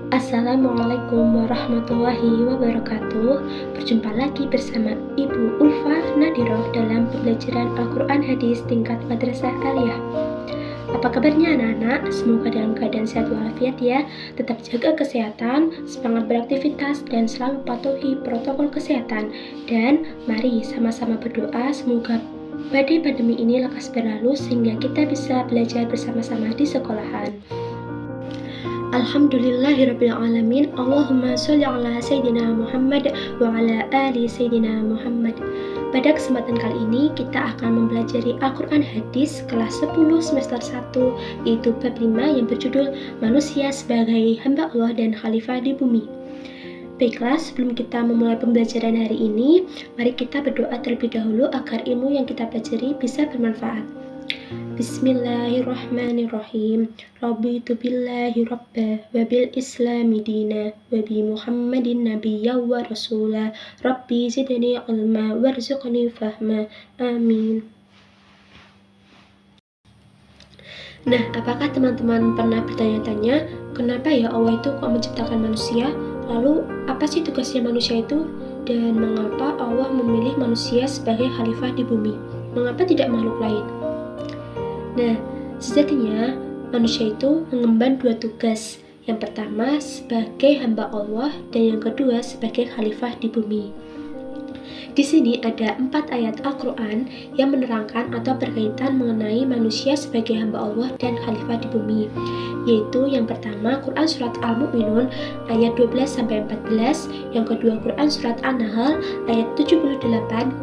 Assalamualaikum warahmatullahi wabarakatuh. Berjumpa lagi bersama Ibu Ulfa Nadiroh dalam pembelajaran Al-Quran Hadis tingkat Madrasah Aliyah. Apa kabarnya anak-anak? Semoga dalam keadaan sehat walafiat ya. Tetap jaga kesehatan, semangat beraktivitas, dan selalu patuhi protokol kesehatan. Dan mari sama-sama berdoa semoga badai pandemi ini lekas berlalu sehingga kita bisa belajar bersama-sama di sekolahan. Alhamdulillahirrabbilalamin. Allahumma sholli ala Sayyidina Muhammad wa ala ali Sayyidina Muhammad. Pada kesempatan kali ini kita akan mempelajari Al-Quran Hadis kelas 10 semester 1, yaitu bab 5 yang berjudul Manusia sebagai Hamba Allah dan Khalifah di Bumi. Baiklah, sebelum kita memulai pembelajaran hari ini, mari kita berdoa terlebih dahulu agar ilmu yang kita pelajari bisa bermanfaat. Bismillahirrahmanirrahim. Raditu billahi rabba wa bil islami dina wa bi Muhammadin nabiyya wa rasula. Rabbi zidni ilma warzuqni fahma. Amin. Nah, apakah teman-teman pernah bertanya-tanya kenapa ya Allah itu kok menciptakan manusia? Lalu apa sih tugasnya manusia itu? Dan mengapa Allah memilih manusia sebagai khalifah di bumi? Mengapa tidak makhluk lain? Nah, sejatinya manusia itu mengemban dua tugas. Yang pertama sebagai hamba Allah dan yang kedua sebagai khalifah di bumi. Di sini ada 4 ayat Al-Quran yang menerangkan atau berkaitan mengenai manusia sebagai hamba Allah dan khalifah di bumi, yaitu yang pertama Quran Surat Al-Mu'minun ayat 12-14, yang kedua Quran Surat An-Nahl ayat 78,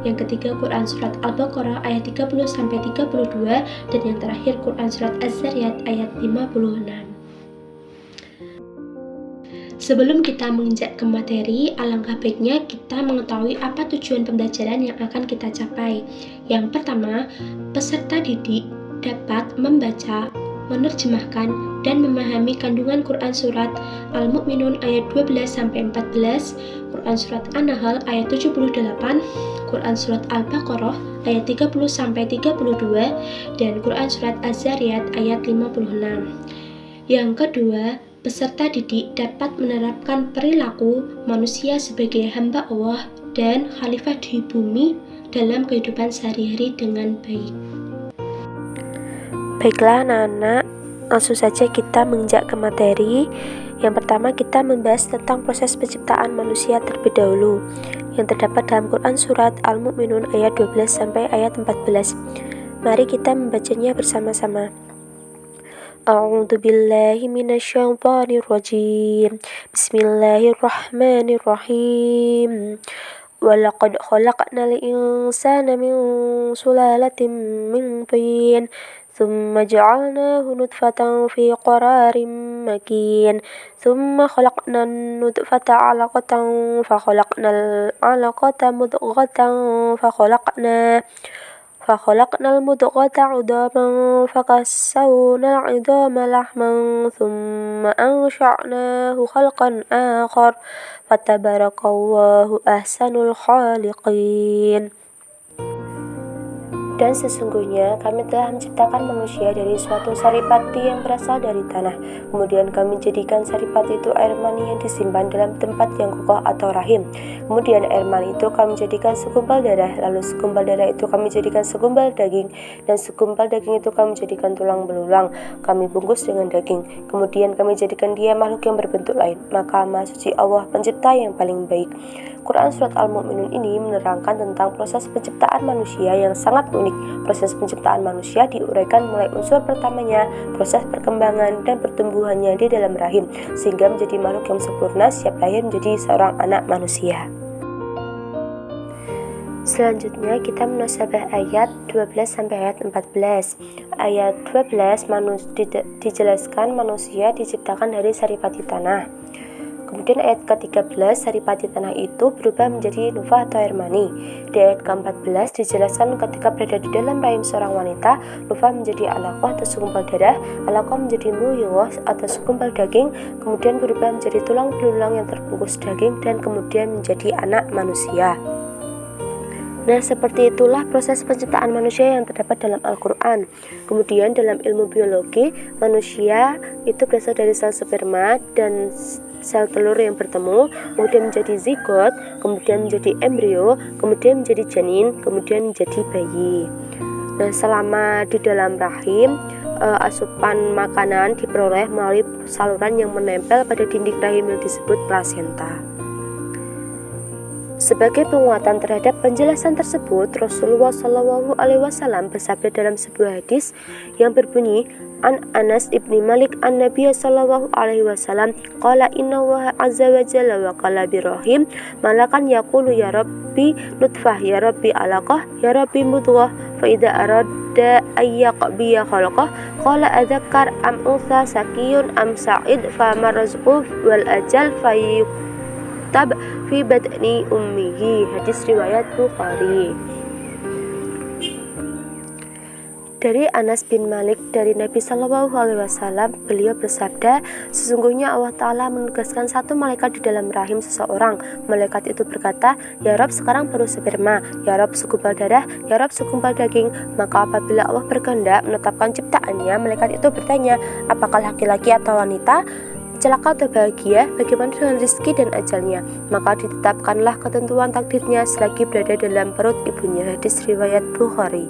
yang ketiga Quran Surat Al-Baqarah ayat 30-32, dan yang terakhir Quran Surat Az-Zariyat ayat 56. Sebelum kita menginjak ke materi, alangkah baiknya kita mengetahui apa tujuan pembelajaran yang akan kita capai. Yang pertama, peserta didik dapat membaca, menerjemahkan, dan memahami kandungan Quran Surat Al-Mu'minun ayat 12-14, Quran Surat An-Nahl ayat 78, Quran Surat Al-Baqarah ayat 30-32, dan Quran Surat Az-Zariyat ayat 56. Yang kedua, peserta didik dapat menerapkan perilaku manusia sebagai hamba Allah dan khalifah di bumi dalam kehidupan sehari-hari dengan baik. Baiklah anak-anak, langsung saja kita menginjak ke materi. Yang pertama kita membahas tentang proses penciptaan manusia terlebih dahulu, yang terdapat dalam Quran Surat Al-Mu'minun ayat 12 sampai ayat 14. Mari kita membacanya bersama-sama. A'udzu billahi minasyaitonir rajim. Bismillahirrahmanirrahim. Walaqad khalaqnal insana min sulalatin min tin. ثم جعلناه نطفة في قرار مكين ثم خلقنا النطفة علقة فخلقنا العلقة مضغة فخلقنا المضغة عظاما فكسونا العظام لحما ثم أنشأناه خلقا آخر فتبارك الله أحسن الخالقين. Dan sesungguhnya kami telah menciptakan manusia dari suatu saripati yang berasal dari tanah. Kemudian kami jadikan saripati itu air mani yang disimpan dalam tempat yang kokoh atau rahim. Kemudian air mani itu kami jadikan segumpal darah. Lalu segumpal darah itu kami jadikan segumpal daging. Dan segumpal daging itu kami jadikan tulang belulang. Kami bungkus dengan daging. Kemudian kami jadikan dia makhluk yang berbentuk lain. Maka Maha Suci Allah pencipta yang paling baik. Quran Surat Al-Mu'minun ini menerangkan tentang proses penciptaan manusia yang sangat unik. Proses penciptaan manusia diuraikan mulai unsur pertamanya, proses perkembangan dan pertumbuhannya di dalam rahim, sehingga menjadi makhluk yang sempurna siap lahir menjadi seorang anak manusia. Selanjutnya kita munasabah ayat 12 sampai ayat 14. Ayat 12 dijelaskan manusia diciptakan dari saripati tanah. Kemudian ayat ke-13, saripati tanah itu berubah menjadi nutfah atau air mani. Di ayat ke-14 dijelaskan ketika berada di dalam rahim seorang wanita, nutfah menjadi alaqah atau segumpal darah, alaqah menjadi mudghah atau segumpal daging, kemudian berubah menjadi tulang belulang yang terbungkus daging, dan kemudian menjadi anak manusia. Nah, seperti itulah proses penciptaan manusia yang terdapat dalam Al-Quran. Kemudian dalam ilmu biologi, manusia itu berasal dari sel sperma, dan sel telur yang bertemu, kemudian menjadi zigot, kemudian menjadi embrio, kemudian menjadi janin, kemudian menjadi bayi. Nah, selama di dalam rahim, asupan makanan diperoleh melalui saluran yang menempel pada dinding rahim yang disebut plasenta. Sebagai penguatan terhadap penjelasan tersebut, Rasulullah Shallallahu Alaihi Wasallam bersabda dalam sebuah hadis yang berbunyi, An Anas ibni Malik an Nabiya Shallallahu Alaihi Wasallam, qala inna wa azza wa jalla wa qala birahim, malakan yaqulu ya Rabbi nutfah, ya Rabbi alaqah, ya Rabbi mudghah, fa idza arada ayyaqbiya khalqah, qala adzakar am untha sakiyun am sa'id fa marzqu wal ajal fa fi batni ummihi. Hadis riwayat Bukhari. Dari Anas bin Malik dari Nabi Shallallahu Alaihi Wasallam, beliau bersabda, sesungguhnya Allah Ta'ala menugaskan satu malaikat di dalam rahim seseorang. Malaikat itu berkata, ya Rabb, sekarang baru sperma, ya Rabb segumpal darah, ya Rabb segumpal daging. Maka apabila Allah berkehendak menetapkan ciptaannya, malaikat itu bertanya, apakah laki-laki atau wanita, celaka atau bahagia, bagaimana dengan rizki dan ajalnya. Maka ditetapkanlah ketentuan takdirnya selagi berada dalam perut ibunya. Hadis riwayat Bukhari.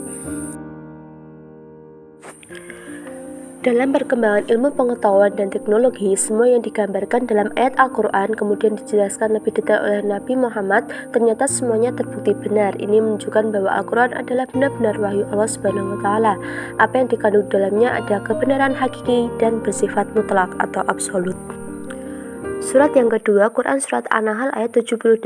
Dalam perkembangan ilmu pengetahuan dan teknologi, semua yang digambarkan dalam ayat Al-Quran kemudian dijelaskan lebih detail oleh Nabi Muhammad, ternyata semuanya terbukti benar. Ini menunjukkan bahwa Al-Quran adalah benar-benar wahyu Allah Subhanahu wa Ta'ala. Apa yang dikandung dalamnya adalah kebenaran hakiki dan bersifat mutlak atau absolut. Surat yang kedua, Quran Surat An-Nahl ayat 78.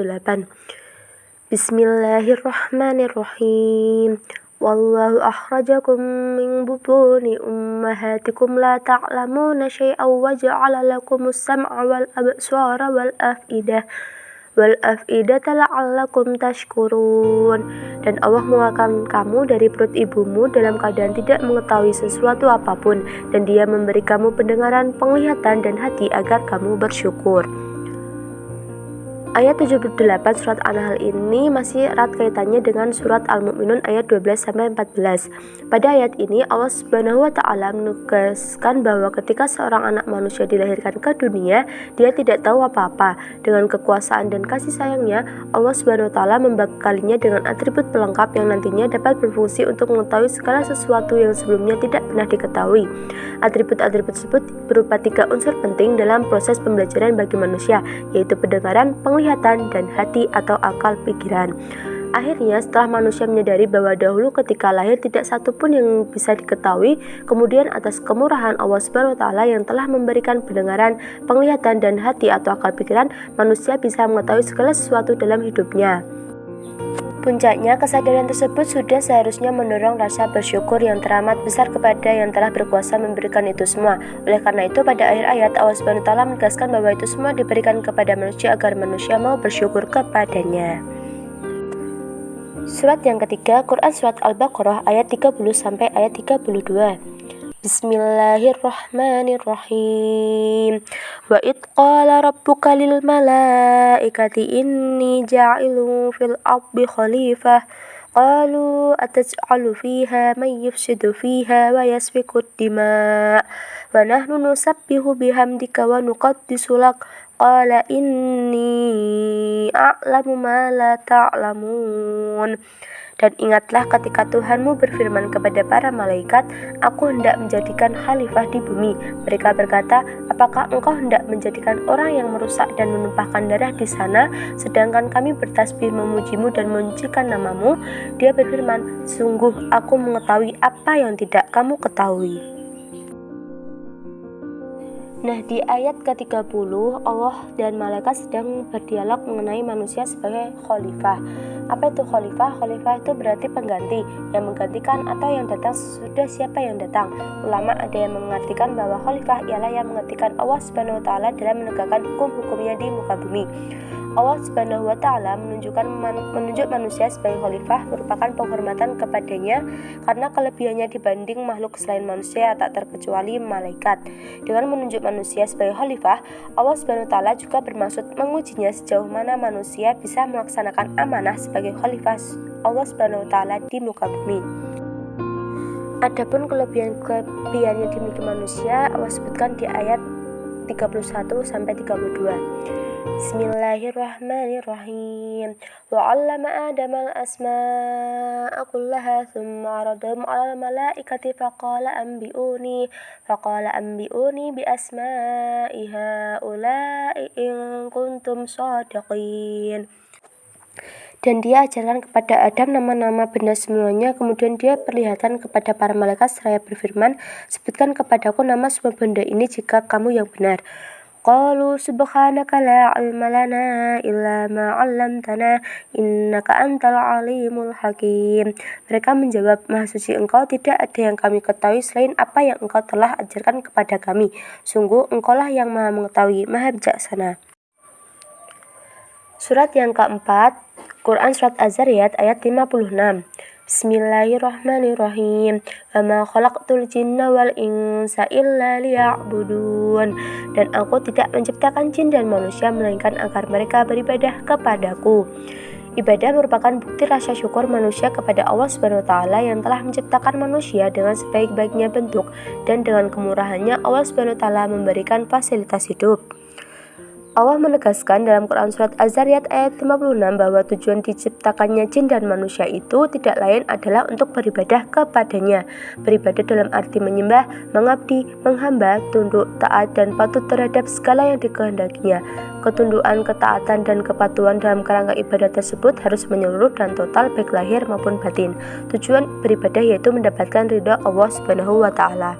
Bismillahirrahmanirrahim. Wallahu akhrajakum min butuni ummahatikum la ta'lamuna syai'aw wa ja'ala lakumus sam'a wal absara wal af'idata la'allakum tashkurun. Dan Allah mengeluarkan kamu dari perut ibumu dalam keadaan tidak mengetahui sesuatu apapun, dan Dia memberi kamu pendengaran, penglihatan, dan hati agar kamu bersyukur. Ayat 78 surat An-Nahl ini masih erat kaitannya dengan surat Al-Mu'minun ayat 12-14. Pada ayat ini Allah Subhanahu wa Ta'ala menugaskan bahwa ketika seorang anak manusia dilahirkan ke dunia, dia tidak tahu apa-apa. Dengan kekuasaan dan kasih sayangnya, Allah Subhanahu wa Ta'ala membekalinya dengan atribut pelengkap yang nantinya dapat berfungsi untuk mengetahui segala sesuatu yang sebelumnya tidak pernah diketahui. Atribut-atribut tersebut berupa 3 unsur penting dalam proses pembelajaran bagi manusia, yaitu pendengaran, penglihatan, dan hati atau akal pikiran. Akhirnya, setelah manusia menyadari bahwa dahulu ketika lahir tidak satu pun yang bisa diketahui, kemudian atas kemurahan Allah Subhanahu wa Ta'ala yang telah memberikan pendengaran, penglihatan, dan hati atau akal pikiran, manusia bisa mengetahui segala sesuatu dalam hidupnya. Puncaknya, kesadaran tersebut sudah seharusnya mendorong rasa bersyukur yang teramat besar kepada yang telah berkuasa memberikan itu semua. Oleh karena itu, pada akhir ayat Allah Subhanahu wa Ta'ala menegaskan bahwa itu semua diberikan kepada manusia agar manusia mau bersyukur kepadanya. Surat yang ketiga, Quran Surat Al-Baqarah ayat 30 sampai ayat 32. Bismillahirrahmanirrahim. Wa id qala rabbuka lil malaikati inni ja'ilun fil ardi khalifah. Qalu ataj'alu fiha man yufsidu fiha wa yasfiku ad-dima' wa nahnu nusabbihu bihamdika wa nuqaddisu lak. Qala inni a'lamu ma la ta'lamun. Dan ingatlah ketika Tuhanmu berfirman kepada para malaikat, aku hendak menjadikan khalifah di bumi. Mereka berkata, apakah engkau hendak menjadikan orang yang merusak dan menumpahkan darah di sana, sedangkan kami bertasbih memujimu dan menyucikan namamu? Dia berfirman, sungguh aku mengetahui apa yang tidak kamu ketahui. Nah, di ayat ke-30 Allah dan malaikat sedang berdialog mengenai manusia sebagai khalifah. Apa itu khalifah? Khalifah itu berarti pengganti, yang menggantikan atau yang datang sesudah siapa yang datang. Ulama ada yang mengartikan bahwa khalifah ialah yang menggantikan Allah Subhanahu wa Ta'ala dalam menegakkan hukum-hukumnya di muka bumi. Allah Subhanahu wa Ta'ala menunjuk manusia sebagai khalifah merupakan penghormatan kepadanya karena kelebihannya dibanding makhluk selain manusia tak terkecuali malaikat. Dengan menunjuk manusia sebagai khalifah, Allah Subhanahu wa Ta'ala juga bermaksud mengujinya sejauh mana manusia bisa melaksanakan amanah sebagai khalifah Allah Subhanahu wa Ta'ala di muka bumi. Adapun kelebihan yang dimiliki manusia Allah sebutkan di ayat 31-32. Bismillahirrahmanirrahim. Wa 'allama Adama al-asma'a kullaha thumma 'aradahum 'alal malaikati faqala anbi'uni bi asma'i haula'i in kuntum shadiqin. Dan dia ajarkan kepada Adam nama-nama benda semuanya. Kemudian dia perlihatkan kepada para malaikat seraya berfirman, sebutkan kepadaku nama semua benda ini jika kamu yang benar. Qalu subhanaka la ilma lana illa ma 'allamtana innaka antal alimul hakim. Mereka menjawab, Maha suci Engkau, tidak ada yang kami ketahui selain apa yang Engkau telah ajarkan kepada kami. Sungguh Engkaulah yang Maha mengetahui, Maha bijaksana. Surat yang keempat, Quran Surat Az-Zariyat ayat 56. Bismillahirrahmanirrahim. Wa ma khalaqtul jinna wal insa illa liya'budun. Dan aku tidak menciptakan jin dan manusia melainkan agar mereka beribadah kepadaku. Ibadah merupakan bukti rasa syukur manusia kepada Allah Subhanahu wa taala yang telah menciptakan manusia dengan sebaik-baiknya bentuk, dan dengan kemurahannya Allah Subhanahu wa taala memberikan fasilitas hidup. Allah menegaskan dalam Quran Surat Az-Zariyat ayat 56 bahwa tujuan diciptakannya jin dan manusia itu tidak lain adalah untuk beribadah kepadanya. Beribadah dalam arti menyembah, mengabdi, menghamba, tunduk, taat, dan patuh terhadap segala yang dikehendakinya. Ketundukan, ketaatan, dan kepatuhan dalam kerangka ibadah tersebut harus menyeluruh dan total baik lahir maupun batin. Tujuan beribadah yaitu mendapatkan ridha Allah Subhanahu wa taala.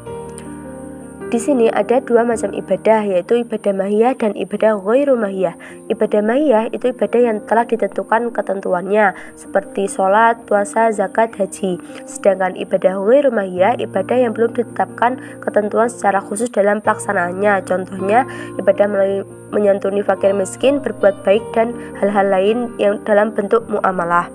Di sini ada dua macam ibadah, yaitu ibadah mahiyah dan ibadah ghairu mahiyah. Ibadah mahiyah itu ibadah yang telah ditentukan ketentuannya, seperti sholat, puasa, zakat, haji. Sedangkan ibadah ghairu mahiyah, ibadah yang belum ditetapkan ketentuan secara khusus dalam pelaksanaannya. Contohnya, ibadah menyantuni fakir miskin, berbuat baik, dan hal-hal lain yang dalam bentuk muamalah.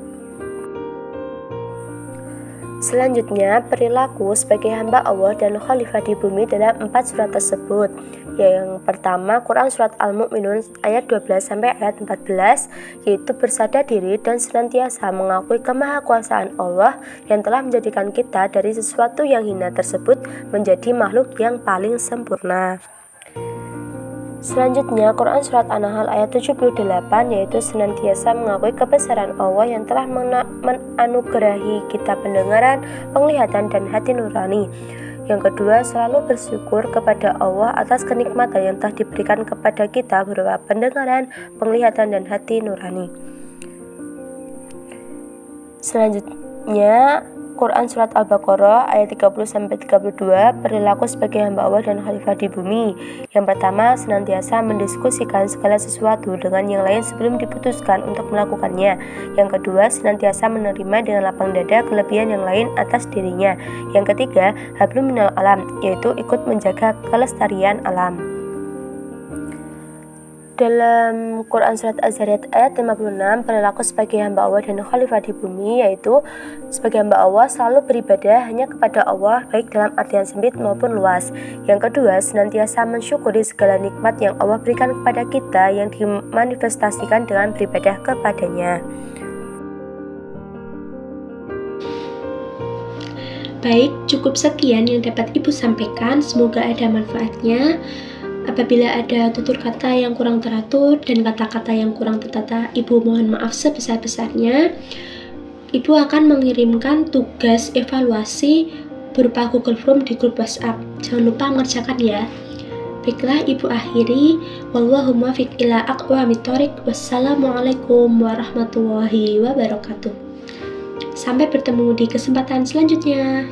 Selanjutnya, perilaku sebagai hamba Allah dan khalifah di bumi dalam 4 surat tersebut. Yang pertama, Quran Surat Al-Mu'minun ayat 12 sampai ayat 14, yaitu bersadar diri dan senantiasa mengakui kemahakuasaan Allah yang telah menjadikan kita dari sesuatu yang hina tersebut menjadi makhluk yang paling sempurna. Selanjutnya, Quran Surat An-Nahl ayat 78, yaitu senantiasa mengakui kebesaran Allah yang telah menganugerahi kita pendengaran, penglihatan, dan hati nurani. Yang kedua, selalu bersyukur kepada Allah atas kenikmatan yang telah diberikan kepada kita berupa pendengaran, penglihatan, dan hati nurani. Selanjutnya, Quran Surat Al-Baqarah ayat 30-32, perilaku sebagai hamba Allah dan khalifah di bumi. Yang pertama, senantiasa mendiskusikan segala sesuatu dengan yang lain sebelum diputuskan untuk melakukannya. Yang kedua, senantiasa menerima dengan lapang dada kelebihan yang lain atas dirinya. Yang ketiga, hablum minal alam, yaitu ikut menjaga kelestarian alam. Dalam Quran Surat Az-Zariyat ayat 56, perilaku sebagai hamba Allah dan khalifah di bumi, yaitu sebagai hamba Allah selalu beribadah hanya kepada Allah, baik dalam artian sempit maupun luas. Yang kedua, senantiasa mensyukuri segala nikmat yang Allah berikan kepada kita yang dimanifestasikan dengan beribadah kepadanya. Baik, cukup sekian yang dapat Ibu sampaikan. Semoga ada manfaatnya. Apabila ada tutur kata yang kurang teratur dan kata-kata yang kurang tertata, Ibu mohon maaf sebesar-besarnya. Ibu akan mengirimkan tugas evaluasi berupa Google Form di grup WhatsApp. Jangan lupa mengerjakan ya. Baiklah, Ibu akhiri. Wallahu muwaffiq ila aqwamit thoriq. Wassalamualaikum warahmatullahi wabarakatuh. Sampai bertemu di kesempatan selanjutnya.